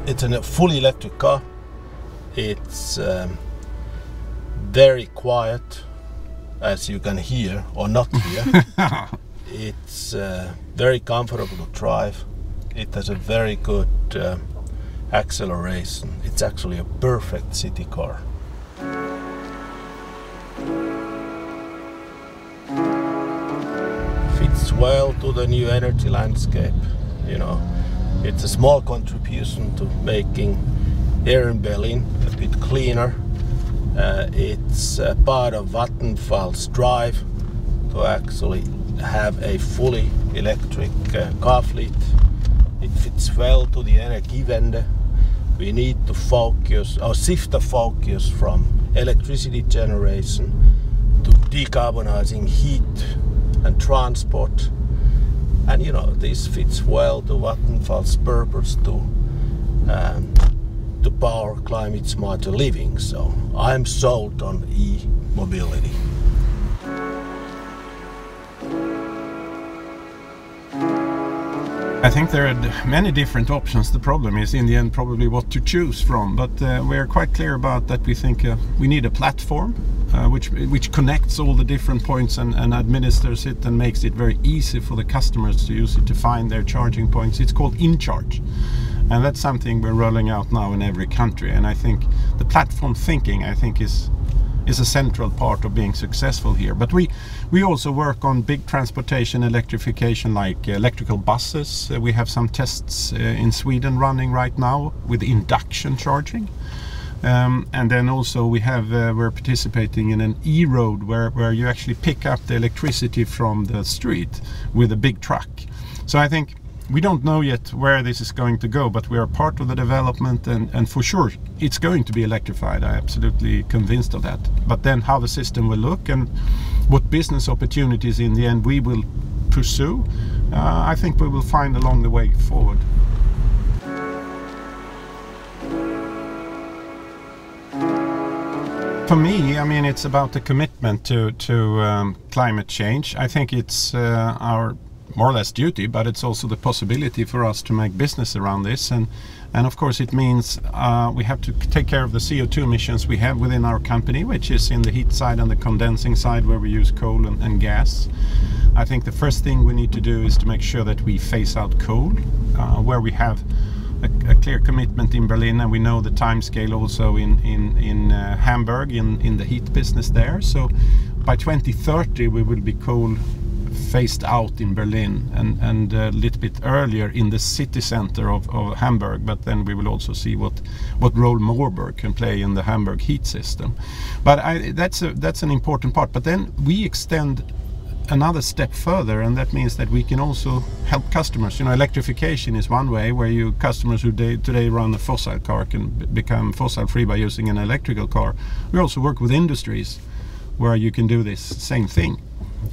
It's a fully electric car. It's very quiet, as you can hear or not hear. It's very comfortable to drive. It has a very good acceleration. It's actually a perfect city car. Fits well to the new energy landscape. You know, it's a small contribution to making air in Berlin a bit cleaner. It's part of Vattenfall's drive to actually have a fully electric car fleet. It fits well to the Energiewende. We need to focus or shift the focus from electricity generation to decarbonizing heat and transport. And you know, this fits well to Vattenfall's purpose to power climate smarter living. So I'm sold on e-mobility. I think there are many different options. The problem is in the end probably what to choose from, but we're quite clear about that. We think we need a platform which connects all the different points and administers it and makes it very easy for the customers to use it to find their charging points. It's called InCharge, and that's something we're rolling out now in every country. And I think the platform thinking, I think, is a central part of being successful here. But we also work on big transportation electrification, like electrical buses. We have some tests in Sweden running right now with induction charging. And then also we're participating in an e-road where you actually pick up the electricity from the street with a big truck. So I think we don't know yet where this is going to go, but we are part of the development, and for sure it's going to be electrified. I'm absolutely convinced of that. But then how the system will look and what business opportunities in the end we will pursue, I think we will find along the way forward. For me, I mean, it's about the commitment to climate change. I think it's our more or less duty, but it's also the possibility for us to make business around this. And of course it means we have to take care of the CO2 emissions we have within our company, which is in the heat side and the condensing side where we use coal and gas. I think the first thing we need to do is to make sure that we phase out coal, where we have a clear commitment in Berlin, and we know the time scale also in Hamburg in the heat business there. So by 2030 we will be coal phased out in Berlin, and a little bit earlier in the city center of Hamburg, but then we will also see what role Moorburg can play in the Hamburg heat system. But that's an important part. But then we extend another step further, and that means that we can also help customers. You know, electrification is one way where customers who today run a fossil car can become fossil free by using an electrical car. We also work with industries where you can do this same thing.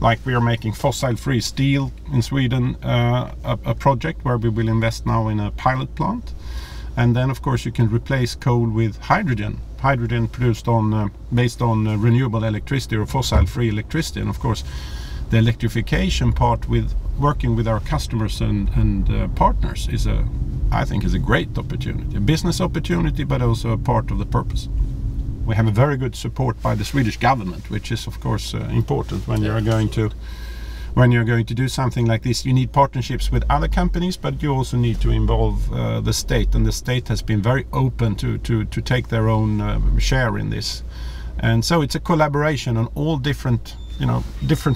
Like we are making fossil-free steel in Sweden, a project where we will invest now in a pilot plant. And then of course you can replace coal with hydrogen produced based on renewable electricity or fossil-free electricity. And of course the electrification part with working with our customers and partners I think is a great opportunity, a business opportunity, but also a part of the purpose. We have a very good support by the Swedish government, which is of course important when you're going to do something like this. You need partnerships with other companies, but you also need to involve the state, and the state has been very open to take their own share in this. And so it's a collaboration on all different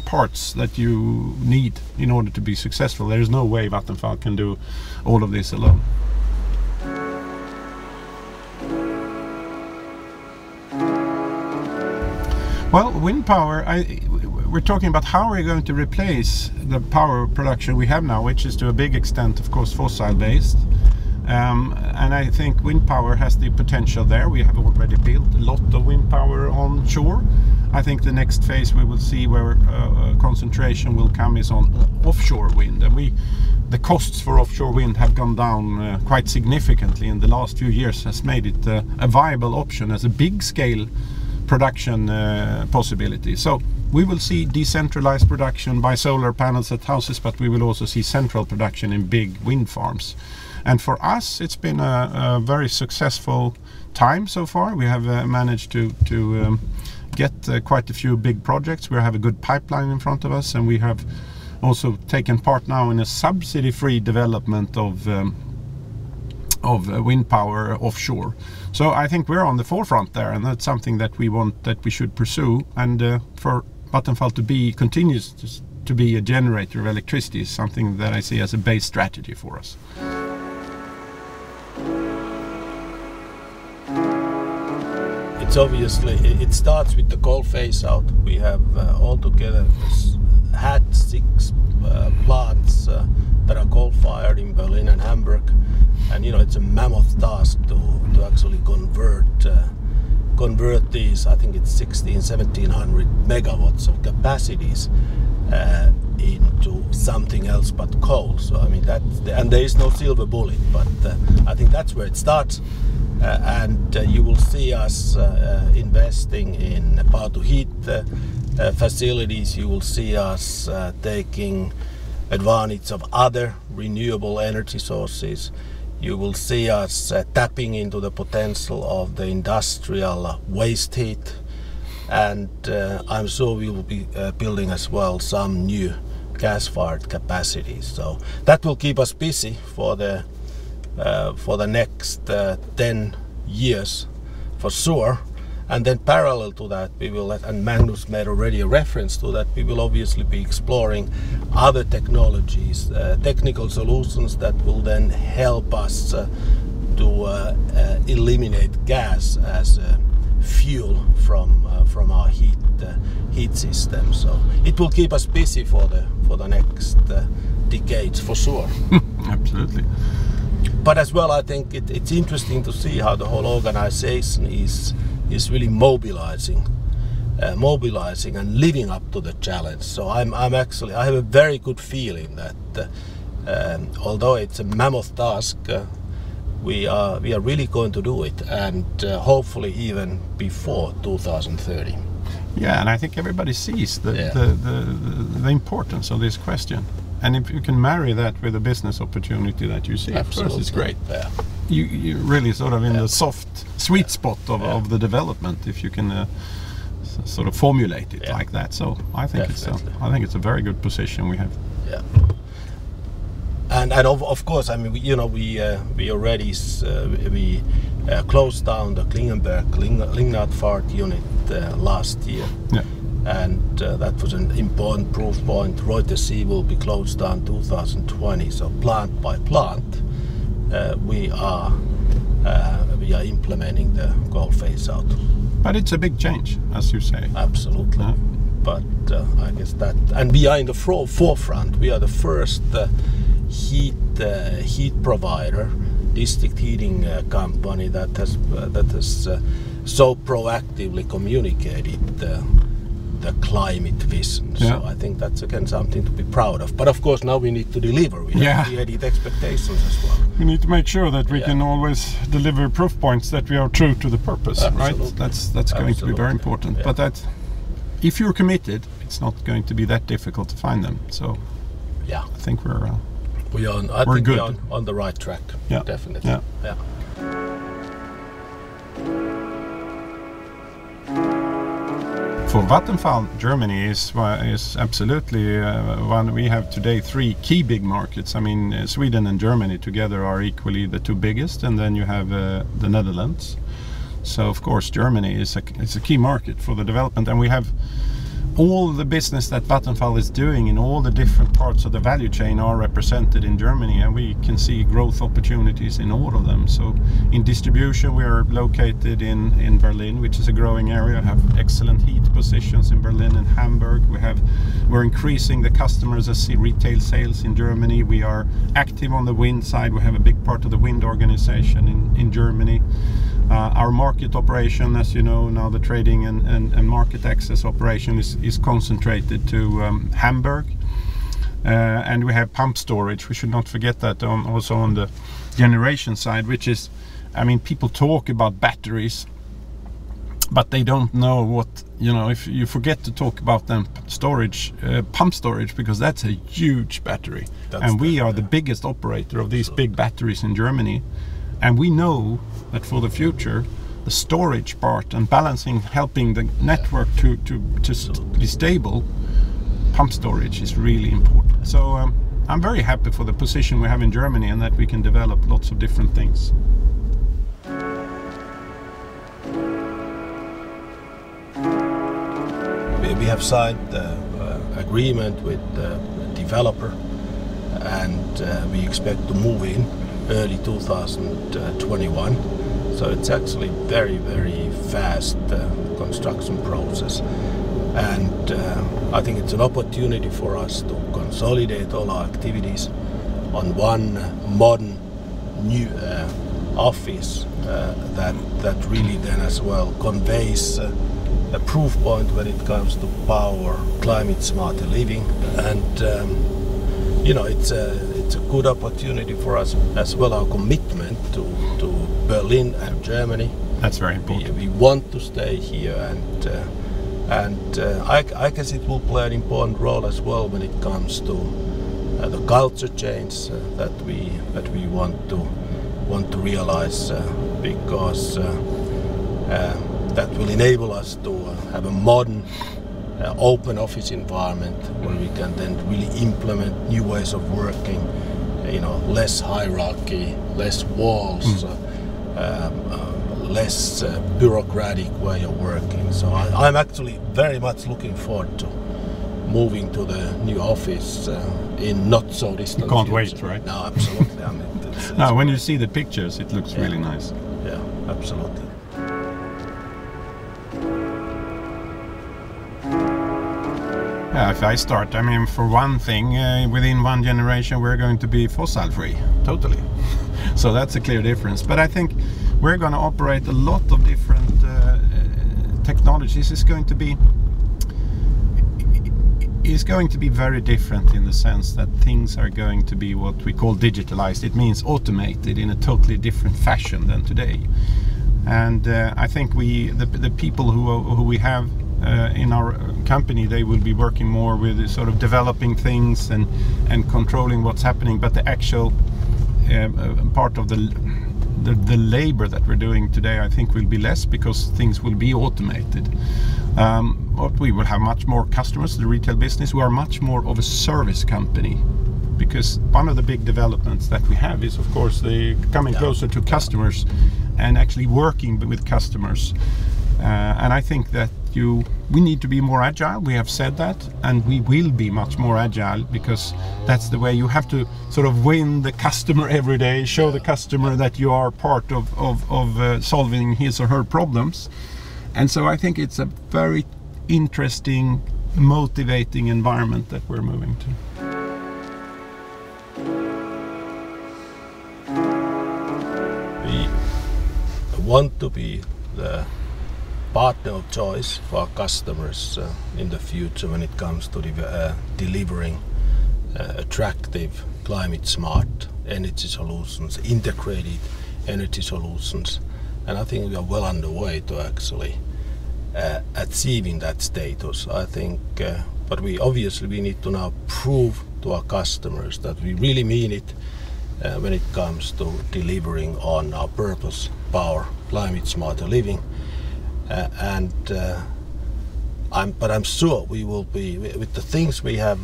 parts that you need in order to be successful. There is no way Vattenfall can do all of this alone. Well, wind power, we're talking about how we're going to replace the power production we have now, which is to a big extent, of course, fossil-based. And I think wind power has the potential there. We have already built a lot of wind power onshore. I think the next phase we will see where concentration will come is on offshore wind. And the costs for offshore wind have gone down quite significantly in the last few years, has made it a viable option as a big scale production possibility. So we will see decentralized production by solar panels at houses, but we will also see central production in big wind farms. And for us, it's been a very successful time so far. We have managed to get quite a few big projects. We have a good pipeline in front of us, and we have also taken part now in a subsidy-free development of wind power offshore. So I think we're on the forefront there, and that's something that we should pursue. And for Vattenfall to continues to be a generator of electricity is something that I see as a base strategy for us. It's obviously, it starts with the coal phase out. We have altogether had 6 plants that are coal-fired in Berlin and Hamburg, and it's a mammoth task to actually convert these. I think it's 1700 megawatts of capacities into something else but coal. So I mean and there is no silver bullet, but I think that's where it starts. And you will see us investing in power-to-heat facilities. You will see us taking advantage of other renewable energy sources. You will see us tapping into the potential of the industrial waste heat. And I'm sure we will be building as well some new gas-fired capacities. So that will keep us busy for the next 10 years for sure. And then parallel to that, we will, and Magnus made already a reference to that, we will obviously be exploring other technologies, technical solutions that will then help us to eliminate gas as a fuel from our heat system. So it will keep us busy for the next decades for sure. Absolutely. But as well, I think it's interesting to see how the whole organization is really mobilizing and living up to the challenge. So I have a very good feeling that although it's a mammoth task, we are really going to do it, and hopefully even before 2030. Yeah, and I think everybody sees the importance of this question. And if you can marry that with a business opportunity that you see, of course it's great. Yeah. You're really sort of in the sweet spot of the development if you can sort of formulate it like that. So I think it's a very good position we have. Yeah. And of course, I mean, we already closed down the Klingenberg Lignite-fired unit last year. Yeah. And that was an important proof point. Reutersee will be closed down 2020. So plant by plant, we are implementing the coal phase out. But it's a big change, as you say. Absolutely. Yeah. But I guess that, and we are in the forefront. We are the first heat provider, district heating company that has so proactively communicated the climate vision. So I think that's again something to be proud of. But of course now we need to deliver. We have created expectations as well. We need to make sure that we can always deliver proof points that we are true to the purpose. Absolutely. Right? That's going to be very important. Yeah. But that, if you're committed, it's not going to be that difficult to find them. So I think we're good. We are on the right track. Yeah. Definitely. Yeah. For Vattenfall Germany is absolutely one. We have today 3 key big markets. I mean, Sweden and Germany together are equally the 2 biggest, and then you have the Netherlands. So of course Germany is a key market for the development, and we have all the business that Vattenfall is doing in all the different parts of the value chain are represented in Germany, and we can see growth opportunities in all of them. So in distribution, we are located in Berlin, which is a growing area. We have excellent heat positions in Berlin and Hamburg. We're increasing the customers as retail sales in Germany. We are active on the wind side. We have a big part of the wind organization in Germany. Our market operation, as you know now, the trading and market access operation is concentrated to Hamburg, and we have pump storage. We should not forget that also on the generation side, which is, I mean, people talk about batteries, but they don't know what, if you forget to talk about them pump storage, because that's a huge battery. And we are the biggest operator of these big batteries in Germany. And we know that for the future, the storage part and balancing, helping the network to be stable, pump storage is really important. So I'm very happy for the position we have in Germany and that we can develop lots of different things. We have signed the agreement with the developer, and we expect to move in early 2021. So it's actually very, very fast construction process. And I think it's an opportunity for us to consolidate all our activities on one modern new office that really then as well conveys a proof point when it comes to power, climate smarter living, and it's a good opportunity for us as well. Our commitment to Berlin and Germany. That's very important. We want to stay here, and I guess it will play an important role as well when it comes to the culture change that we want to realize, because that will enable us to have a modern, open office environment where we can then really implement new ways of working. Less hierarchy, less walls, less bureaucratic way of working. So I'm actually very much looking forward to moving to the new office in not so distant You can't future. wait, right? No, absolutely. I mean, it's No, when great. you see the pictures, it looks really nice. Yeah, absolutely. Yeah, if I start, for one thing, within one generation we're going to be fossil-free, totally. So that's a clear difference. But I think we're going to operate a lot of different technologies. It's going to be very different in the sense that things are going to be what we call digitalized. It means automated in a totally different fashion than today. And I think the people who we have in our company, they will be working more with sort of developing things and controlling what's happening. But the actual part of the labor that we're doing today, I think, will be less because things will be automated. But we will have much more customers, the retail business. We are much more of a service company, because one of the big developments that we have is, of course, the coming closer to customers and actually working with customers. And I think that we need to be more agile. We have said that, and we will be much more agile, because that's the way you have to sort of win the customer every day, show the customer that you are part of solving his or her problems. And so I think it's a very interesting, motivating environment that we're moving to. We want to be the partner of choice for our customers in the future when it comes to delivering attractive, climate smart energy solutions, integrated energy solutions. And I think we are well underway to actually achieving that status. I think, but we need to now prove to our customers that we really mean it when it comes to delivering on our purpose, power, climate smarter living. But I'm sure we will be, with the things we are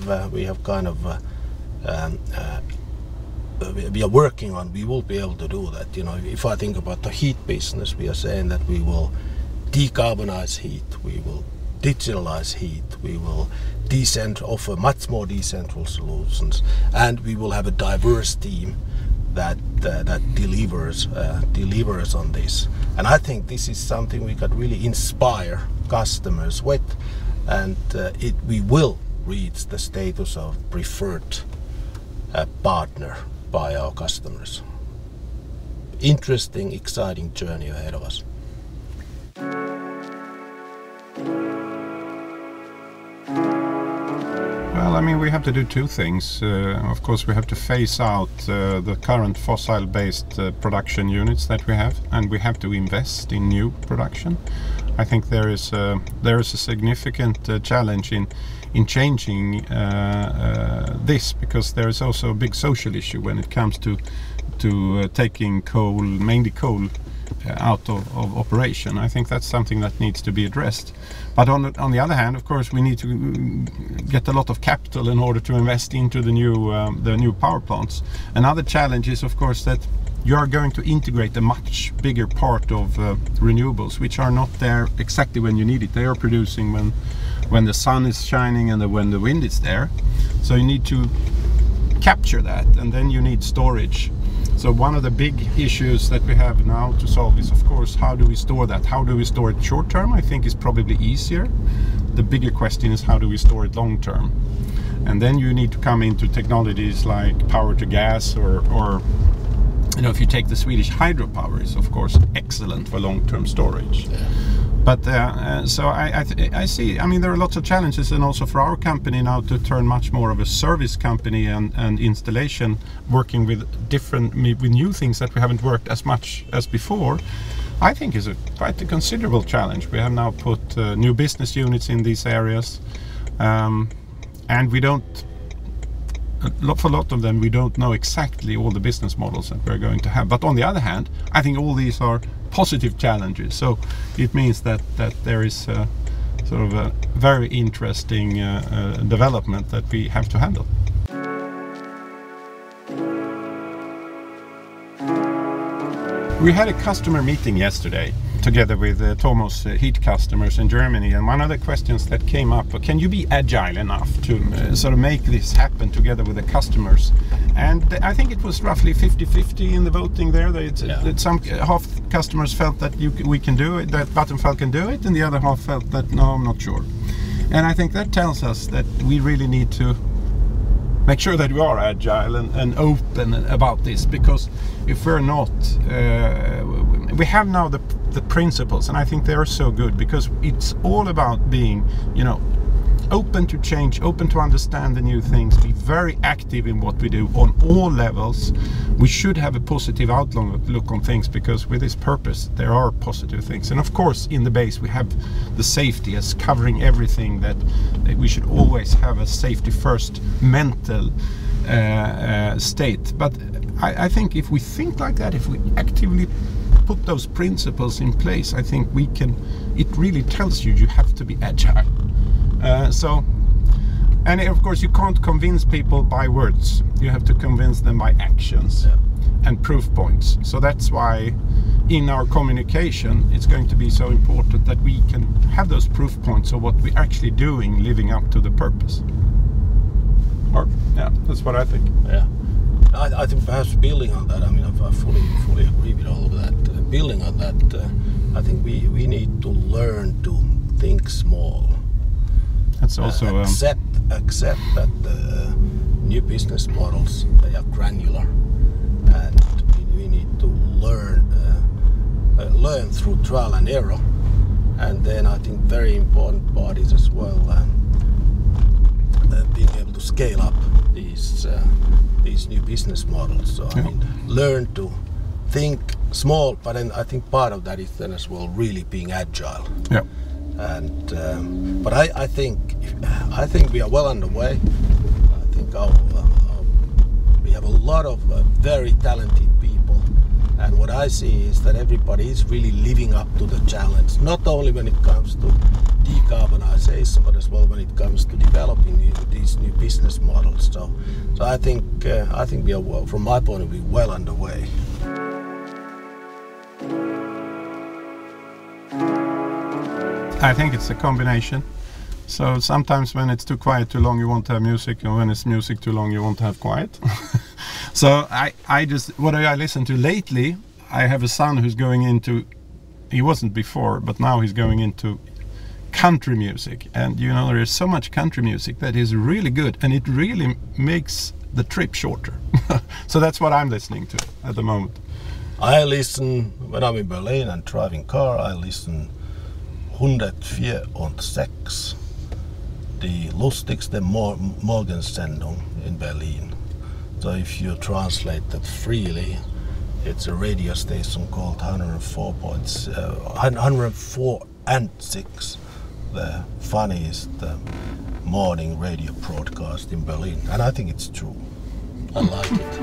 working on, we will be able to do that. If I think about the heat business, we are saying that we will decarbonize heat, we will digitalize heat, we will offer much more decentral solutions, and we will have a diverse team that delivers on this. And I think this is something we could really inspire customers with, and we will reach the status of preferred partner by our customers. Interesting, exciting journey ahead of us. Well, Well, I mean, we have to do two things. Of course, we have to phase out the current fossil-based production units that we have, and we have to invest in new production. I think there is a significant challenge in changing this, because there is also a big social issue when it comes to taking coal, mainly coal, out of operation. I think that's something that needs to be addressed. But on the other hand, of course, we need to get a lot of capital in order to invest into the new power plants. Another challenge is, of course, that you are going to integrate a much bigger part of renewables, which are not there exactly when you need it. They are producing when the sun is shining and when the wind is there. So you need to capture that, and then you need storage. So one of the big issues that we have now to solve is, of course, how do we store that? How do we store it short term? I think is probably easier. The bigger question is, how do we store it long term? And then you need to come into technologies like power to gas, or you know, if you take the Swedish hydropower, is of course excellent for long-term storage. Yeah. But so I see, I mean, there are lots of challenges, and also for our company now to turn much more of a service company and installation, working with new things that we haven't worked as much as before, I think is quite a considerable challenge. We have now put new business units in these areas, and we don't, for a lot of them, we don't know exactly all the business models that we're going to have. But on the other hand, I think all these are positive challenges. So it means that there is sort of a very interesting development that we have to handle. We had a customer meeting yesterday together with Tuomo's heat customers in Germany, and one of the questions that came up: can you be agile enough to sort of make this happen together with the customers? And I think it was roughly 50-50 in the voting there. That some half customers felt that we can do it, that Vattenfall can do it, and the other half felt that no, I'm not sure. And I think that tells us that we really need to make sure that we are agile and open about this, because if we're not, we have now the principles, and I think they are so good, because it's all about being, you know, open to change, open to understand the new things, be very active in what we do on all levels. We should have a positive outlook on things, because with this purpose there are positive things. And of course, in the base we have the safety as covering everything, that we should always have a safety first mental state. But I think if we think like that, if we actively put those principles in place, I think we can, it really tells you have to be agile. And of course you can't convince people by words, you have to convince them by actions and proof points. So that's why in our communication it's going to be so important that we can have those proof points of what we're actually doing, living up to the purpose. Or, yeah, that's what I think. Yeah, I think perhaps building on that, I mean, I fully agree with all of that. Building on that, I think we need to learn to think small. That's also accept that the new business models, they are granular, and we need to learn through trial and error. And then I think very important part is as well being able to scale up these new business models. So I mean, learn to think small, but then I think part of that is then as well really being agile. Yeah. And but I think we are well underway. I think we have a lot of very talented people, and what I see is that everybody is really living up to the challenge, not only when it comes to decarbonization, but as well when it comes to developing these new business models. So I think we are, from my point of view, well underway. I think it's a combination. So sometimes when it's too quiet too long, you want to have music, and when it's music too long, you want to have quiet. So I just, what I listen to lately, I have a son who's going into, he wasn't before, but now he's going into country music. And you know, there is so much country music that is really good, and it really makes the trip shorter. So that's what I'm listening to at the moment. I listen, when I'm in Berlin and driving car, I listen 104 und 6. the lustigste Morgensendung in Berlin. So if you translate that freely, it's a radio station called 104 and 6, the funniest morning radio broadcast in Berlin. And I think it's true. I like it.